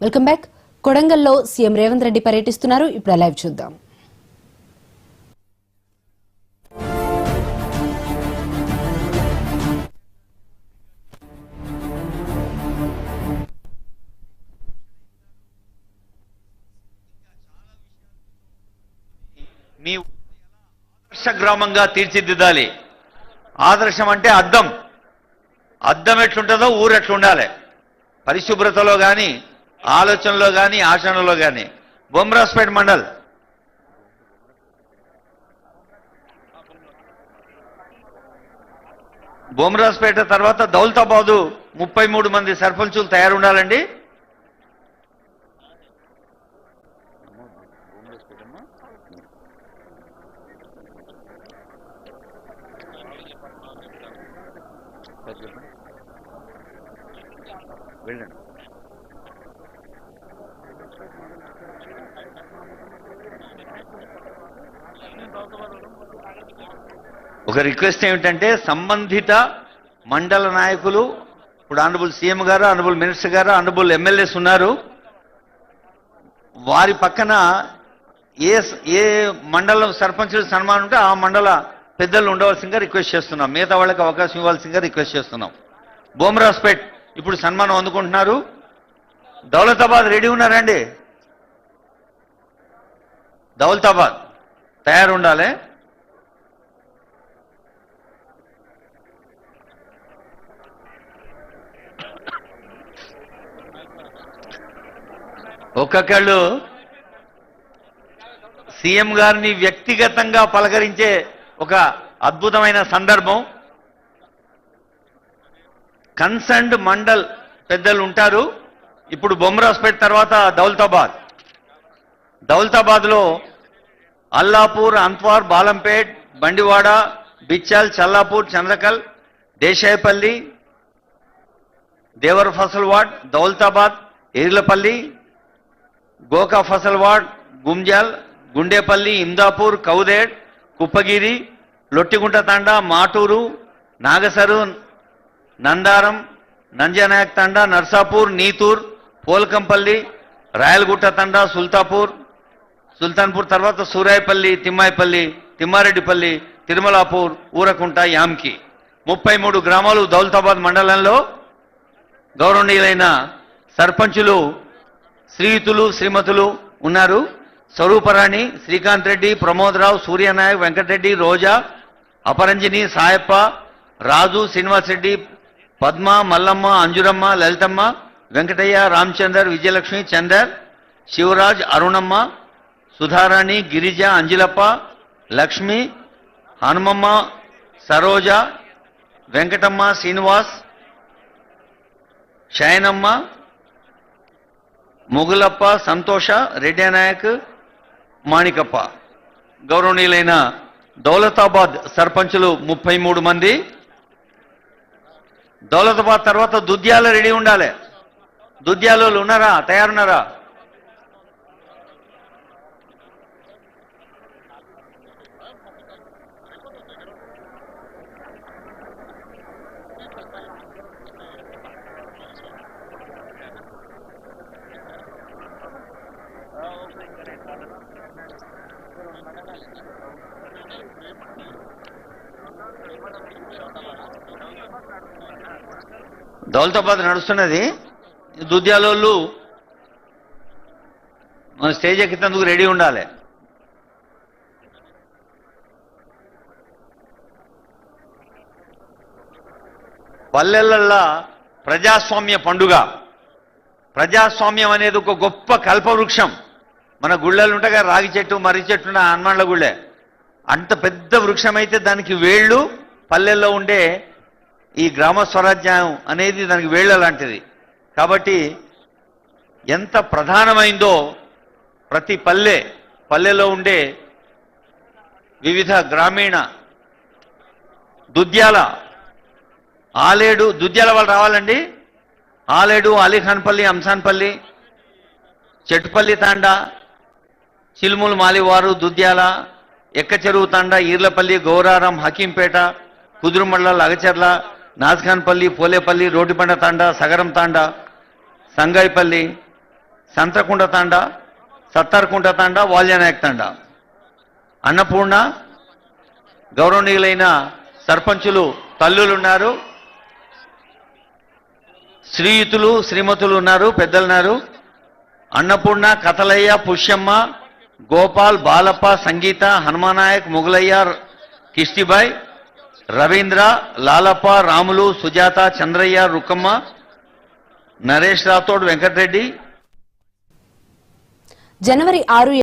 Welcome back. కొడంగల్లో CM Revanth Reddy పర్యటిస్తున్నారు. ఇప్పుడు లైవ్ చూద్దాం. మీ ఆదర్శ గ్రామంగా తీర్చిదిద్దాలి. ఆదర్శం అంటే అద్దం. అద్దం ఎట్లుంటుందో ఊరు ఎట్లుండాలి. పరిశుభ్రతలో కానీ, ఆలోచనలో కానీ, ఆచరణలో కానీ. బొమ్రాస్పేట్ మండల్ బొమ్రాస్పేట తర్వాత దౌలతాబాదు 33 మంది సర్పంచులు తయారుండాలండి. వెళ్ళండి. ఒక రిక్వెస్ట్ ఏమిటంటే సంబంధిత మండల నాయకులు, ఇప్పుడు ఆనరబుల్ సీఎం గారు, ఆనరబుల్ మినిస్టర్ గారు, ఆనరబుల్ ఎమ్మెల్యేస్ ఉన్నారు. వారి పక్కన ఏ మండలం సర్పంచులు సన్మానం ఉంటే ఆ మండల పెద్దలు ఉండవలసిందిగా రిక్వెస్ట్ చేస్తున్నాం. మిగతా వాళ్ళకి అవకాశం ఇవ్వాల్సిందిగా రిక్వెస్ట్ చేస్తున్నాం. బొమ్రాస్పేట్ ఇప్పుడు సన్మానం అందుకుంటున్నారు. దౌలతాబాద్ రెడీ ఉన్నారండి. దౌలతాబాద్ తయారుండాలి. ఒక్కొక్కళ్ళు సీఎం గారిని వ్యక్తిగతంగా పలకరించే ఒక అద్భుతమైన సందర్భం. కన్సర్న్డ్ మండల్ పెద్దలు ఉంటారు. ఇప్పుడు బొమ్రాస్పేట్ తర్వాత దౌలతాబాద్లో అల్లాపూర్, అంత్వార్, బాలంపేట్, బండివాడ, బిచ్చాల్, చల్లాపూర్, చంద్రకల్, దేశాయపల్లి, దేవర ఫసల్వాడ్, దౌలతాబాద్, ఎర్లపల్లి, గోకా ఫసల్వాడ్, గుంజాల్, గుండేపల్లి, ఇందాపూర్, కౌదేడ్, కుప్పగిరి, లొట్టిగుంట తండా, మాటూరు, నాగసరు, నందారం, నంజనాయక్ తండా, నర్సాపూర్, నీతూర్, పోల్కంపల్లి, రాయలగుట్ట తండా, సుల్తాన్పూర్ తర్వాత సూరాయపల్లి, తిమ్మాయిపల్లి, తిమ్మారెడ్డిపల్లి, తిరుమలాపూర్, ఊరకుంట, యామ్కి 33 గ్రామాలు దౌలతాబాద్ మండలంలో గౌరవనీయులైన సర్పంచులు, శ్రీయుతులు, శ్రీమతులు ఉన్నారు. స్వరూపరాణి, శ్రీకాంత్ రెడ్డి, ప్రమోద్ రావు, సూర్యనాయక్, వెంకటరెడ్డి, రోజా, అపరంజిని, సాయప్ప, రాజు, శ్రీనివాస్ రెడ్డి, పద్మ, మల్లమ్మ, అంజురమ్మ, లలితమ్మ, వెంకటయ్య, రామచందర్, విజయలక్ష్మి, చందర్, శివరాజ్, అరుణమ్మ, సుధారాణి, గిరిజ, అంజిలప్ప, లక్ష్మి, హనుమమ్మ, సరోజ, వెంకటమ్మ, శ్రీనివాస్, శయనమ్మ, ముగులప్ప, సంతోష, రెడ్డి నాయక్, మాణికప్ప. గౌరవనీయులైన దౌలతాబాద్ సర్పంచులు 33 మంది. దౌలతాబాద్ తర్వాత దుద్యాల రెడీ ఉండాలి. దుద్యాలలో ఉన్నారా? తయారున్నారా? దౌలతాబాద్ నడుస్తున్నది. దుద్యాలోళ్ళు మన స్టేజ్ ఎక్కినందుకు రెడీ ఉండాలి. పల్లెలల్లా ప్రజాస్వామ్య పండుగ. ప్రజాస్వామ్యం అనేది ఒక గొప్ప కల్పవృక్షం. మన గుళ్ళలు ఉంటాగా రాగి చెట్టు, మర్రి చెట్టు, హనుమాన్ల గుళ్ళే. అంత పెద్ద వృక్షం అయితే దానికి వేళ్ళు పల్లెల్లో ఉండే ఈ గ్రామ స్వరాజ్యం అనేది దానికి వేళ్ల లాంటిది. కాబట్టి ఎంత ప్రధానమైందో ప్రతి పల్లెలో ఉండే వివిధ గ్రామీణ దుద్యాల వాళ్ళు రావాలండి. ఆలేడు, అలీఖాన్పల్లి, అంసాన్పల్లి, చెట్టుపల్లి తాండా, చిలుములు మాలివారు, దుద్యాల, ఎక్కచెరువు తాండా, ఈర్లపల్లి, గౌరారం, హకీంపేట, కుదురుమళ్ళ, అగచెర్ల, నాజ్ఖాన్పల్లి, పోలేపల్లి, రోటిబండ తాండా, సగరం తాండా, సంగాయిపల్లి, సంతకుంట తాండా, సత్తార్కుంట తాండా, వాల్యానాయక్ తాండా. అన్నపూర్ణ, గౌరవనీయులైన సర్పంచులు తల్లులు ఉన్నారు, శ్రీయుతులు శ్రీమతులు ఉన్నారు, పెద్దలున్నారు. అన్నపూర్ణ, కథలయ్య, పుష్యమ్మ, గోపాల్, బాలప్ప, సంగీత, హనుమానాయక్, ముగలయ్య, కిష్టిబాయ్, రవీంద్ర, లాలప్ప, రాములు, సుజాత, చంద్రయ్య, రుక్కమ్మ, నరేష్ రాథోడ్, వెంకటరెడ్డి. జనవరి 6